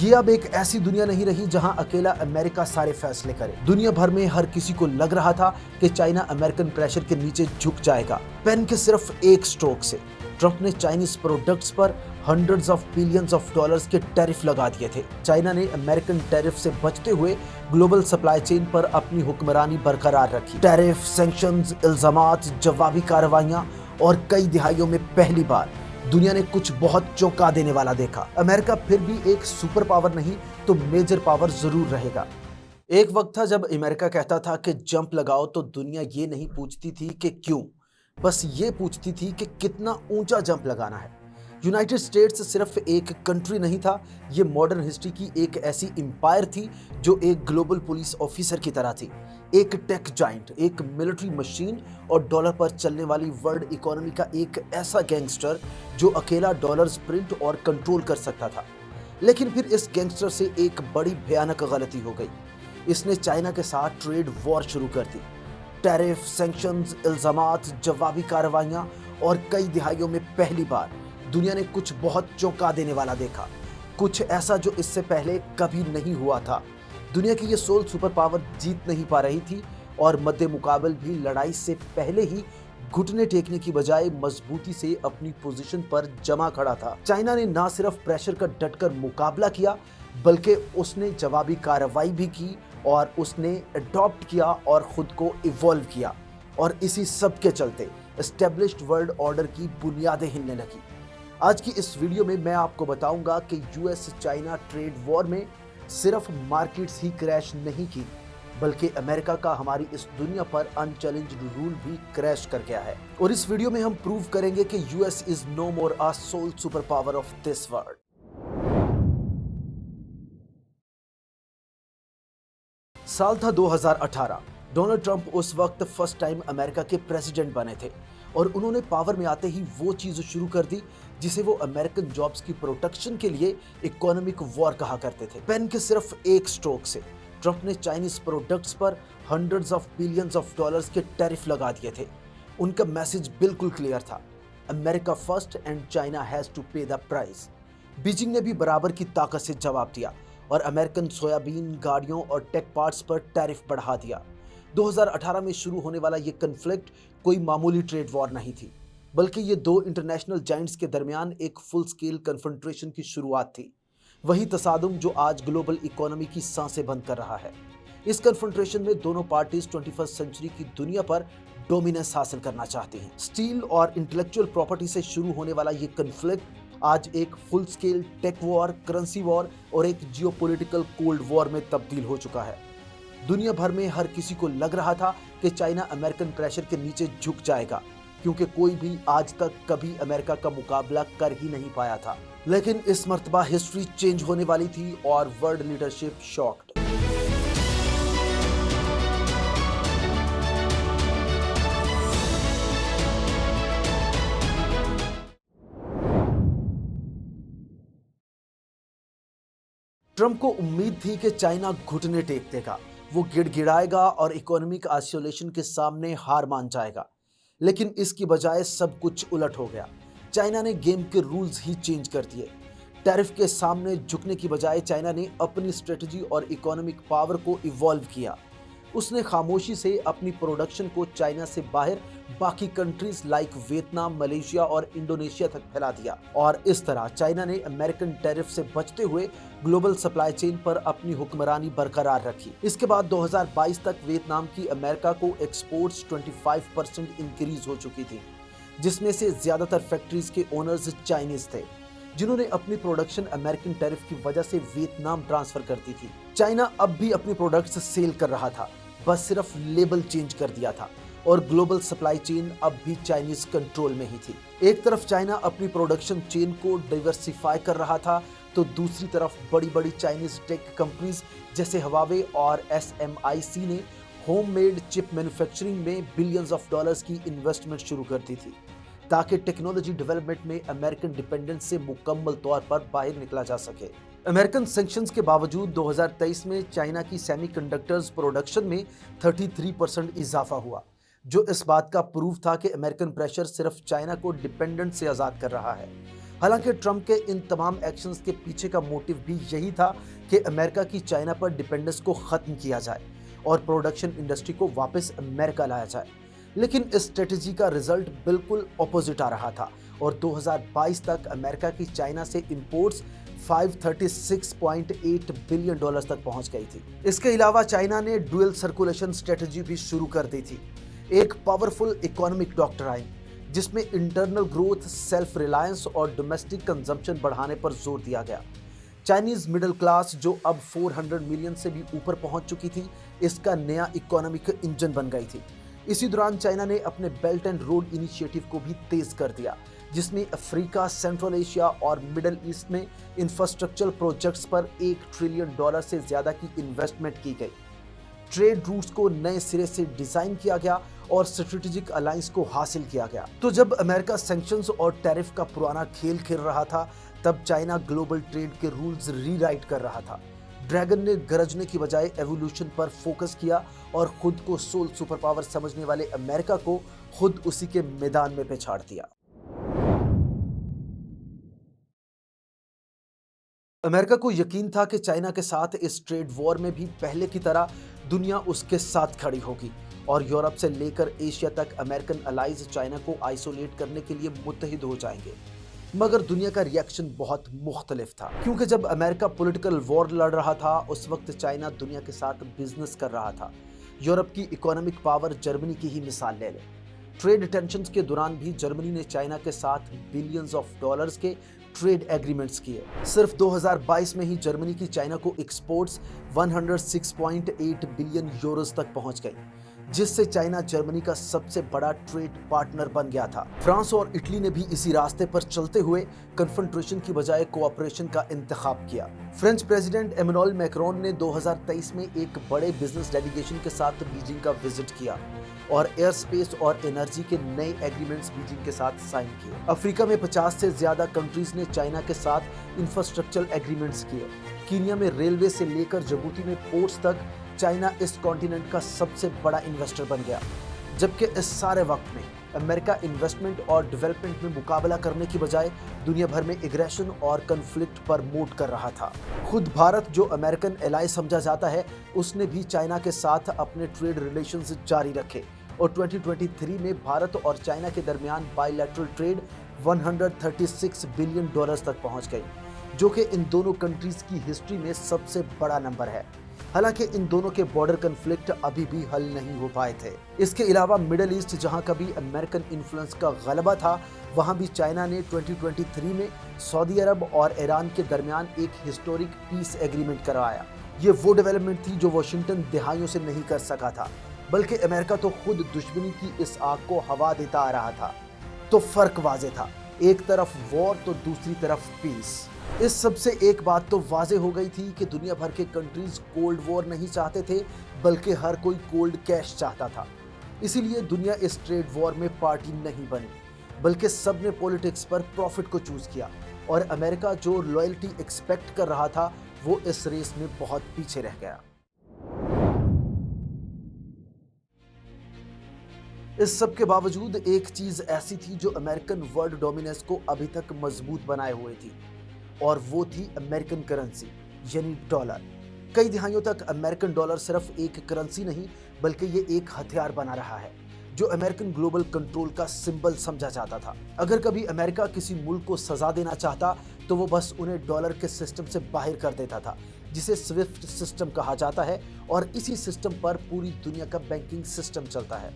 ये अब एक ऐसी दुनिया नहीं रही जहां अकेला अमेरिका सारे फैसले करे। दुनिया भर में हर किसी को लग रहा था कि चाइना अमेरिकन प्रेशर के नीचे झुक जाएगा। पेन के सिर्फ एक स्ट्रोक से ट्रंप ने चाइनीज प्रोडक्ट्स पर hundreds of billions of dollars के टैरिफ लगा दिए थे। चाइना ने अमेरिकन टैरिफ से बचते हुए ग्लोबल सप्लाई चेन पर अपनी हुक्मरानी बरकरार रखी। टैरिफ, सैंक्शंस, इल्जामात, जवाबी कार्रवाइयां और कई दिहाइयों में पहली बार दुनिया ने कुछ बहुत चौंका देने वाला देखा। अमेरिका फिर भी एक सुपर पावर नहीं तो मेजर पावर जरूर रहेगा। एक वक्त था जब अमेरिका कहता था कि जंप लगाओ तो दुनिया ये नहीं पूछती थी कि क्यों, बस ये पूछती थी कि कितना ऊंचा जंप लगाना है। यूनाइटेड स्टेट्स सिर्फ एक कंट्री नहीं था, ये मॉडर्न हिस्ट्री की एक ऐसी एम्पायर थी जो एक ग्लोबल पुलिस ऑफिसर की तरह थी, एक टेक जाइंट, एक मिलिट्री मशीन और डॉलर पर चलने वाली वर्ल्ड इकोनॉमी का एक ऐसा गैंगस्टर जो अकेला डॉलर्स प्रिंट और कंट्रोल कर सकता था। लेकिन फिर इस गैंगस्टर से एक बड़ी भयानक गलती हो गई। इसने चाइना के साथ ट्रेड वॉर शुरू कर दी। टैरिफ, सैंक्शंस, इल्जामात, जवाबी कार्रवाइयां और कई दिहाइयों में पहली बार दुनिया ने कुछ बहुत चौंका देने वाला देखा, कुछ ऐसा जो इससे पहले कभी नहीं हुआ था। दुनिया की ये सोल सुपर पावर जीत नहीं पा रही थी और मध्य मुकाबल भी लड़ाई से पहले ही घुटने टेकने की बजाय मजबूती से अपनी पोजीशन पर जमा खड़ा था। चाइना ने ना सिर्फ प्रेशर का डटकर मुकाबला किया बल्कि उसने जवाबी कार्रवाई भी की और उसने अडॉप्ट किया और खुद को इवॉल्व किया, और इसी सब के चलते एस्टेब्लिश्ड वर्ल्ड ऑर्डर की बुनियादें हिलने लगी। आज की इस वीडियो में मैं आपको बताऊंगा कि यूएस चाइना ट्रेड वॉर में सिर्फ मार्केट्स ही क्रैश नहीं की बल्कि अमेरिका का हमारी इस दुनिया पर अनचैलेंज्ड रूल भी क्रैश कर गया है। और इस वीडियो में हम प्रूव करेंगे कि US is no more a sole super power of this world. साल था 2018। डोनाल्ड ट्रंप उस वक्त फर्स्ट टाइम अमेरिका के प्रेसिडेंट बने थे और उन्होंने पावर में आते ही वो चीज शुरू कर दी जिसे वो अमेरिकन जॉब्स की प्रोटेक्शन के लिए इकोनॉमिक वॉर कहा करते थे। पेन के सिर्फ एक स्ट्रोक से ट्रंप ने चाइनीज प्रोडक्ट्स पर hundreds of billions of dollars के टैरिफ लगा दिए थे। उनका मैसेज बिल्कुल क्लियर था, America first and China has to pay the price. Beijing ने भी बराबर की ताकत से जवाब दिया और अमेरिकन सोयाबीन, गाड़ियों और टेक पार्ट्स पर टैरिफ बढ़ा दिया। 2018 में शुरू होने वाला ये कन्फ्लिक्ट कोई मामूली ट्रेड वॉर नहीं थी, बल्कि ये दो इंटरनेशनल जाइंट्स के दरमियान एक फुल स्केल कन्फ्रंटेशन की शुरुआत थी। वही तसादुम जो आज ग्लोबल इकोनॉमी की सांसें बंद कर रहा है। इस कन्फ्रंटेशन में दोनों पार्टीज 21st सेंचुरी की दुनिया पर डोमिनेंस हासिल करना चाहती हैं। स्टील और इंटेलेक्चुअल प्रॉपर्टी से शुरू होने वाला ये कन्फ्लिक्ट आज एक full scale tech war, currency war और एक जियोपॉलिटिकल कोल्ड वॉर में तब्दील हो चुका है। दुनिया भर में हर किसी को लग रहा था कि चाइना अमेरिकन प्रेशर के नीचे झुक जाएगा, क्योंकि कोई भी आज तक कभी अमेरिका का मुकाबला कर ही नहीं पाया था। लेकिन इस मर्तबा हिस्ट्री चेंज होने वाली थी और वर्ल्ड लीडरशिप शॉक्ड। ट्रंप को उम्मीद थी कि चाइना घुटने टेक देगा, वो गिड़गिड़ाएगा और इकोनॉमिक आइसोलेशन के सामने हार मान जाएगा। लेकिन इसकी बजाय सब कुछ उलट हो गया। चाइना ने गेम के रूल्स ही चेंज कर दिए। टैरिफ के सामने झुकने की बजाय चाइना ने अपनी स्ट्रेटजी और इकोनॉमिक पावर को इवॉल्व किया। उसने खामोशी से अपनी प्रोडक्शन को चाइना से बाहर बाकी कंट्रीज लाइक वियतनाम, मलेशिया और इंडोनेशिया तक फैला दिया, और इस तरह चाइना ने अमेरिकन टैरिफ से बचते हुए ग्लोबल सप्लाई चेन पर अपनी हुक्मरानी बरकरार रखी। इसके बाद 2022 तक वियतनाम की अमेरिका को एक्सपोर्ट्स 25% इंक्रीज हो चुकी थी, जिसमें से ज्यादातर फैक्ट्रीज के ओनर्स चाइनीज थे, जिन्होंने अपनी प्रोडक्शन अमेरिकन टैरिफ की वजह से वियतनाम ट्रांसफर कर दी थी। चाइना अब भी अपनी प्रोडक्ट्स सेल कर रहा था, बस सिर्फ लेबल चेंज कर दिया था, और ग्लोबल सप्लाई चेन अब भी चाइनीज कंट्रोल में ही थी। एक तरफ चाइना अपनी प्रोडक्शन चेन को डाइवर्सिफाई कर रहा था, तो दूसरी तरफ बड़ी बड़ी चाइनीज टेक कंपनीज जैसे हवावे और SMIC ने होममेड चिप मैन्युफैक्चरिंग में बिलियंस ऑफ डॉलर्स की इन्वेस्टमेंट शुरू कर दी थी, ताकि टेक्नोलॉजी डेवलपमेंट में अमेरिकन डिपेंडेंस से मुकम्मल तौर पर बाहर निकला जा सके। अमेरिकन सैंक्शंस के बावजूद 2023 में चाइना की सेमीकंडक्टर्स प्रोडक्शन में 33% इजाफा हुआ, जो इस बात का प्रूफ था कि अमेरिकन प्रेशर सिर्फ चाइना को डिपेंडेंट से आज़ाद कर रहा है। हालांकि ट्रंप के इन तमाम एक्शंस के पीछे का मोटिव भी यही था कि अमेरिका की चाइना पर डिपेंडेंस को खत्म किया जाए और प्रोडक्शन इंडस्ट्री को वापस अमेरिका लाया जाए। लेकिन इस स्ट्रेटेजी का रिजल्ट बिल्कुल ऑपोजिट आ रहा था और 2022 तक अमेरिका की चाइना से इंपोर्ट्स 536.8 बिलियन डॉलर्स तक पहुंच गई थी। इसके अलावा चाइना ने डुअल सर्कुलेशन स्ट्रेटेजी भी शुरू कर दी थी, एक पावरफुल इकोनॉमिक डॉक्ट्राइन जिसमें इंटरनल ग्रोथ, सेल्फ रिलायंस और डोमेस्टिक कंजम्पशन बढ़ाने पर जोर दिया गया। चाइनीज मिडिल क्लास, जो अब 400 मिलियन से भी ऊपर पहुंच चुकी थी, इसका नया इकोनॉमिक इंजन बन गई थी। इसी दौरान चाइना ने अपने बेल्ट एंड रोड इनिशिएटिव को भी तेज कर दिया, जिसमें अफ्रीका, सेंट्रल एशिया और मिडिल ईस्ट में इंफ्रास्ट्रक्चर प्रोजेक्ट्स पर $1 ट्रिलियन से ज्यादा की इन्वेस्टमेंट की गई। ट्रेड रूट्स को नए सिरे से डिजाइन किया गया और स्ट्रेटेजिक अलायंस को हासिल किया गया। तो जब अमेरिका सैंक्शंस और टैरिफ का पुराना खेल खेल रहा था, तब चाइना ग्लोबल ट्रेड के रूल्स रीराइट कर रहा था। ड्रैगन ने गरजने की बजाय एवोल्यूशन पर फोकस किया और खुद को सोल सुपर पावर समझने वाले अमेरिका को खुद उसी के मैदान में पछाड़ दिया। अमेरिका को यकीन था कि चाइना के साथ इस ट्रेड वॉर में भी पहले की तरह दुनिया उसके साथ खड़ी होगी और यूरोप से लेकर एशिया तक अमेरिकन अलाइज चाइना को आइसोलेट करने के लिए मुत्तहिद हो जाएंगे। मगर दुनिया का रिएक्शन बहुत मुख्तलिफ था, क्योंकि जब अमेरिका पॉलिटिकल वॉर लड़ रहा था, उस वक्त चाइना दुनिया के साथ बिजनेस कर रहा था। यूरोप की इकोनॉमिक पावर जर्मनी की ही मिसाल ले लें। ट्रेड टेंशंस के दौरान भी जर्मनी ने चाइना के साथ बिलियंस ऑफ डॉलर्स के ट्रेड एग्रीमेंट्स किए। सिर्फ 2022 में ही जर्मनी की चाइना को एक्सपोर्ट्स 106.8 बिलियन यूरोस तक पहुंच गई, जिससे चाइना जर्मनी का सबसे बड़ा ट्रेड पार्टनर बन गया था। फ्रांस और इटली ने भी इसी रास्ते पर चलते हुए कन्फ्रंट्रेशन की बजाय कोऑपरेशन का इंतखाब किया। फ्रेंच प्रेसिडेंट इमैनुअल मैक्रोन ने 2023 में एक बड़े बिजनेस डेलीगेशन के साथ बीजिंग का विजिट किया और एयर स्पेस और एनर्जी के नए एग्रीमेंट्स बीजिंग के साथ साइन किए। अफ्रीका में 50 से ज्यादा कंट्रीज ने चाइना के साथ इंफ्रास्ट्रक्चर एग्रीमेंट्स किए। कीनिया में रेलवे से लेकर जिबूती में पोर्ट्स तक चाइना इस कॉन्टिनेंट का सबसे बड़ा इन्वेस्टर बन गया। जबकि इस सारे वक्त में अमेरिका इन्वेस्टमेंट और डेवलपमेंट में मुकाबला करने की बजाय दुनिया भर में एग्रेशन और कन्फ्लिक्ट पर मूड कर रहा था। खुद भारत, जो अमेरिकन एलाई समझा जाता है, उसने भी चाइना के साथ अपने ट्रेड रिलेशंस जारी रखे और 2023 में भारत और चाइना के दरमियान बायलैटरल ट्रेड 136 बिलियन डॉलर्स तक पहुंच गई, जो कि इन दोनों कंट्रीज की हिस्ट्री में सबसे बड़ा नंबर है। हालांकि इन दोनों के बॉर्डर कन्फ्लिक्ट अभी भी हल नहीं हो पाए थे। इसके अलावा मिडिल ईस्ट, जहां कभी अमेरिकन इन्फ्लुएंस का गलबा था, वहां भी चाइना ने 2023 में सऊदी अरब और ईरान के दरमियान एक हिस्टोरिक पीस एग्रीमेंट करवाया। ये वो डेवलपमेंट थी जो वाशिंगटन दहाइयों से नहीं कर सका था, बल्कि अमेरिका तो खुद दुश्मनी की इस आग को हवा देता आ रहा था। तो फर्क वाजे था, एक तरफ वॉर तो दूसरी तरफ पीस। इस सब से एक बात तो वाजे हो गई थी कि दुनिया भर के कंट्रीज कोल्ड वॉर नहीं चाहते थे, बल्कि हर कोई कोल्ड कैश चाहता था। इसीलिए दुनिया इस ट्रेड वॉर में पार्टी नहीं बनी, बल्कि सब ने पॉलिटिक्स पर प्रॉफिट को चूज किया और अमेरिका, जो लॉयल्टी एक्सपेक्ट कर रहा था, वो इस रेस में बहुत पीछे रह गया। इस सब के बावजूद एक चीज ऐसी थी जो अमेरिकन वर्ल्ड डोमिनेंस को अभी तक मजबूत बनाए हुए थी, और वो थी अमेरिकन करेंसी, यानी डॉलर। कई दिहाइयों तक अमेरिकन डॉलर सिर्फ एक करेंसी नहीं, बल्कि ये एक हथियार बना रहा है जो अमेरिकन ग्लोबल कंट्रोल का सिंबल समझा जाता था। अगर कभी अमेरिका किसी मुल्क को सजा देना चाहता, तो वो बस उन्हें डॉलर के सिस्टम से बाहर कर देता था, जिसे स्विफ्ट सिस्टम कहा जाता है, और इसी सिस्टम पर पूरी दुनिया का बैंकिंग सिस्टम चलता है।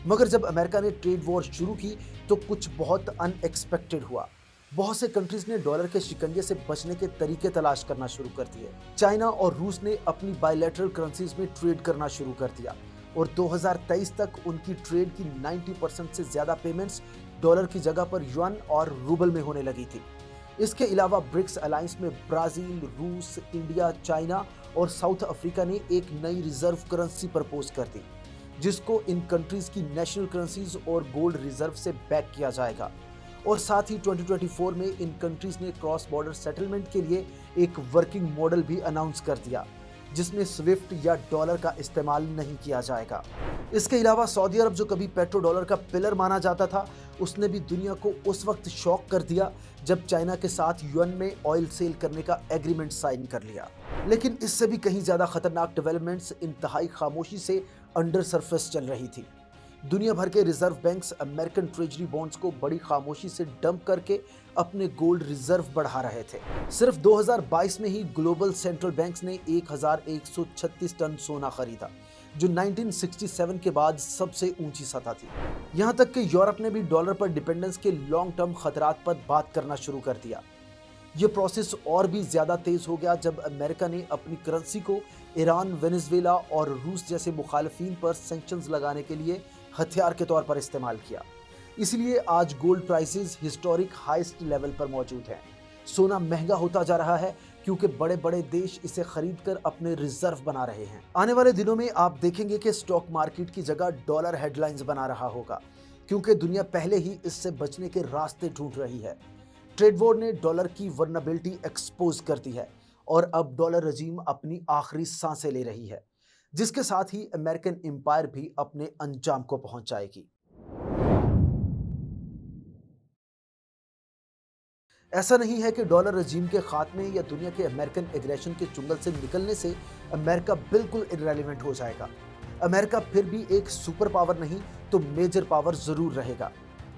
मगर जब अमेरिका ने ट्रेड वॉर शुरू की, तो कुछ बहुत अनएक्सपेक्टेड हुआ। बहुत से कंट्रीज ने डॉलर के शिकंजे से बचने के तरीके तलाश करना शुरू कर दिए। चाइना और रूस ने अपनी बायलैटरल करेंसीज में ट्रेड करना शुरू कर दिया और 2023 तक उनकी ट्रेड की 90% से ज्यादा पेमेंट्स डॉलर की जगह पर युआन और रूबल में होने लगी थी। इसके अलावा ब्रिक्स अलायंस में ब्राजील, रूस, इंडिया, चाइना और साउथ अफ्रीका ने एक नई रिजर्व करेंसी प्रपोज कर दी, जिसको इन कंट्रीज की नेशनल करेंसीज और गोल्ड रिजर्व से बैक किया जाएगा। और साथ ही 2024 में इन कंट्रीज ने क्रॉस बॉर्डर सेटलमेंट के लिए एक वर्किंग मॉडल भी अनाउंस कर दिया, जिसमें स्विफ्ट या डॉलर का इस्तेमाल नहीं किया जाएगा। इसके अलावा सऊदी अरब, जो कभी पेट्रो डॉलर का पिलर माना जाता था, उसने भी दुनिया को उस वक्त शॉक कर दिया जब चाइना के साथ युआन में ऑयल सेल करने का एग्रीमेंट साइन कर लिया। लेकिन इससे भी कहीं ज्यादा खतरनाक डेवलपमेंट्स इंतहाई खामोशी से अंडर सरफेस चल रही थी। दुनिया भर के reserve banks American treasury bonds को बड़ी खामोशी से डंप करके अपने गोल्ड रिजर्व बढ़ा रहे थे। सिर्फ 2022 में ही ग्लोबल सेंट्रल बैंक्स ने 1136 टन सोना खरीदा, जो 1967 के बाद सबसे ऊंची सतह थी। यहां तक कि यूरोप ने भी डॉलर पर डिपेंडेंस के लॉन्ग टर्म खतरात पर बात करना शुरू कर दिया। ये प्रोसेस और भी ज्यादा तेज हो गया जब अमेरिका ने अपनी करेंसी को ईरान, वेनेजुएला और रूस जैसे मुखालिफिन पर सैंक्शंस लगाने के लिए हथियार के तौर पर इस्तेमाल किया। इसलिए आज gold prices historic highest level पर मौजूद हैं। सोना महंगा होता जा रहा है क्योंकि बड़े बड़े देश इसे खरीदकर अपने रिजर्व बना रहे हैं। आने वाले दिनों में आप देखेंगे कि स्टॉक मार्केट की जगह डॉलर हेडलाइंस बना रहा होगा, क्योंकि दुनिया पहले ही इससे बचने के रास्ते ढूंढ रही है। ट्रेड वॉर ने डॉलर की वल्नरेबिलिटी एक्सपोज कर दी है और अब डॉलर रजीम अपनी आखिरी सांसें ले रही है, जिसके साथ ही अमेरिकन एम्पायर भी अपने अंजाम को पहुंच जाएगी। ऐसा नहीं है कि डॉलर रजीम के खात्मे या दुनिया के अमेरिकन एग्रेशन के चुंगल से निकलने से अमेरिका बिल्कुल इररेलेवेंट हो जाएगा। अमेरिका फिर भी एक सुपर पावर नहीं तो मेजर पावर जरूर रहेगा,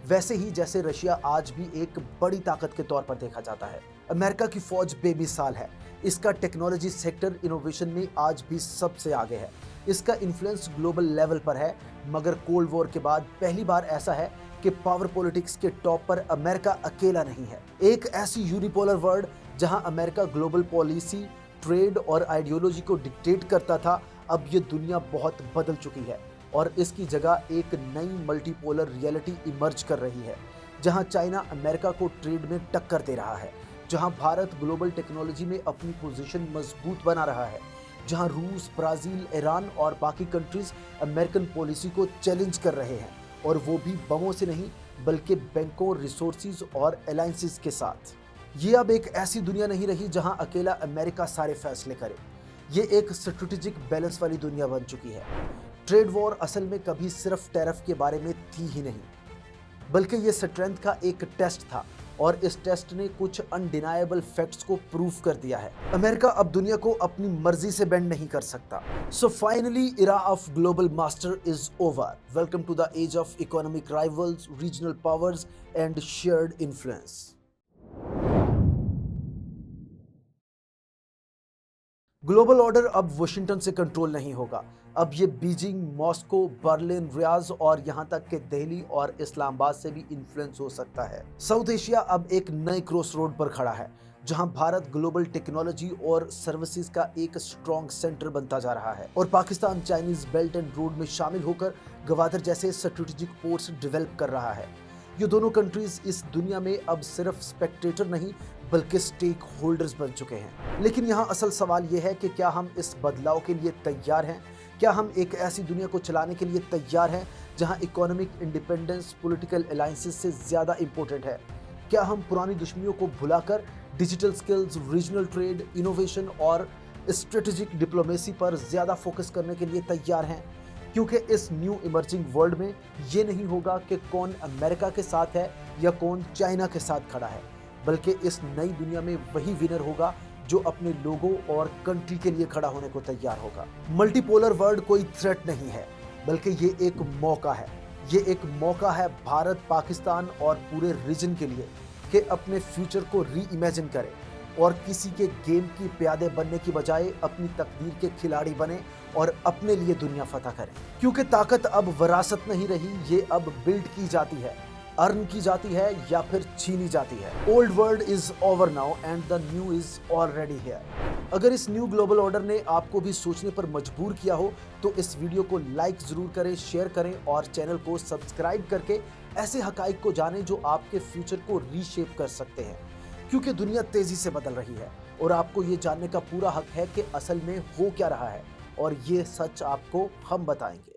वैसे ही जैसे रशिया आज भी एक बड़ी ताकत के तौर पर देखा जाता है। अमेरिका की फौज बेमिसाल है। इसका टेक्नोलॉजी सेक्टर इनोवेशन में आज भी सबसे आगे है। इसका इन्फ्लुएंस ग्लोबल लेवल पर है, मगर कोल्ड वॉर के बाद पहली बार ऐसा है कि पावर पॉलिटिक्स के टॉप पर अमेरिका अकेला नहीं है। एक ऐसी यूनिपोलर वर्ल्ड जहां अमेरिका ग्लोबल पॉलिसी, ट्रेड और आइडियोलॉजी को डिक्टेट करता था, अब ये दुनिया बहुत बदल चुकी है और इसकी जगह एक नई मल्टीपोलर रियलिटी इमर्ज कर रही है, जहां चाइना अमेरिका को ट्रेड में टक्कर दे रहा है, जहां भारत ग्लोबल टेक्नोलॉजी में अपनी पोजीशन मजबूत बना रहा है, जहां रूस, ब्राजील, ईरान और बाकी कंट्रीज अमेरिकन पॉलिसी को चैलेंज कर रहे हैं, और वो भी बमों से नहीं बल्कि बैंकों, रिसोर्सेज और अलायंसेस के साथ। ये अब एक ऐसी दुनिया नहीं रही जहां अकेला अमेरिका सारे फैसले करे। ये एक स्ट्रेटेजिक बैलेंस वाली दुनिया बन चुकी है। ट्रेड वॉर असल में कभी सिर्फ टैरिफ के बारे में थी ही नहीं, बल्कि ये स्ट्रेंथ का एक टेस्ट था और इस टेस्ट ने कुछ अनडिनाएबल फैक्ट्स को प्रूव कर दिया है। अमेरिका अब दुनिया को अपनी मर्जी से बेंड नहीं कर सकता। So finally era of global master is over. Welcome to the age of economic rivals, regional powers and shared influence. Global order अब वाशिंगटन से कंट्रोल नहीं होगा। अब ये बीजिंग, मॉस्को, बर्लिन, रियाज और यहां तक कि दिल्ली और इस्लामाबाद से भी इन्फ्लुएंस हो सकता है। साउथ एशिया अब एक नए क्रॉस रोड पर खड़ा है, जहां भारत ग्लोबल टेक्नोलॉजी और सर्विसेज का एक स्ट्रॉन्ग सेंटर बनता जा रहा है और Pakistan Chinese belt and road में शामिल होकर गवादर जैसे स्ट्रेटेजिक पोर्ट्स डेवलप कर रहा है। ये दोनों कंट्रीज इस दुनिया में अब सिर्फ स्पेक्टेटर नहीं बल्कि स्टेक होल्डर्स बन चुके हैं। लेकिन यहाँ असल सवाल ये है कि क्या हम इस बदलाव के लिए तैयार हैं? क्या हम एक ऐसी दुनिया को चलाने के लिए तैयार हैं जहाँ इकोनॉमिक इंडिपेंडेंस पॉलिटिकल अलायंसेस से ज़्यादा इंपॉर्टेंट है? क्या हम पुरानी दुश्मनियों को भुलाकर digital skills, regional trade, innovation और स्ट्रेटेजिक डिप्लोमेसी पर ज़्यादा फोकस करने के लिए तैयार हैं? क्योंकि इस न्यू इमर्जिंग वर्ल्ड में ये नहीं होगा कि कौन अमेरिका के साथ है या कौन चाइना के साथ खड़ा है, बल्कि इस नई दुनिया में वही विनर होगा जो अपने लोगों और कंट्री के लिए खड़ा होने को तैयार होगा। मल्टीपोलर वर्ल्ड कोई थ्रेट नहीं है, बल्कि ये एक मौका है। ये एक मौका है भारत, पाकिस्तान और पूरे रीजन के लिए कि अपने फ्यूचर को री इमेजिन करें और किसी के गेम की प्यादे बनने की बजाय अपनी तकदीर के खिलाड़ी बने और अपने लिए दुनिया फतह करें। क्योंकि ताकत अब विरासत नहीं रही, ये अब बिल्ड की जाती है, अर्न की जाती है या फिर छीनी जाती है। Old world is over now and the new is already here. अगर इस न्यू ग्लोबल ऑर्डर ने आपको भी सोचने पर मजबूर किया हो तो इस वीडियो को लाइक जरूर करें, शेयर करें और चैनल को सब्सक्राइब करके ऐसे हकाइक को जानें जो आपके फ्यूचर को रीशेप कर सकते हैं। क्योंकि दुनिया तेजी से बदल रही है और आपको ये जानने का पूरा हक है कि असल में हो क्या रहा है, और ये सच आपको हम बताएंगे।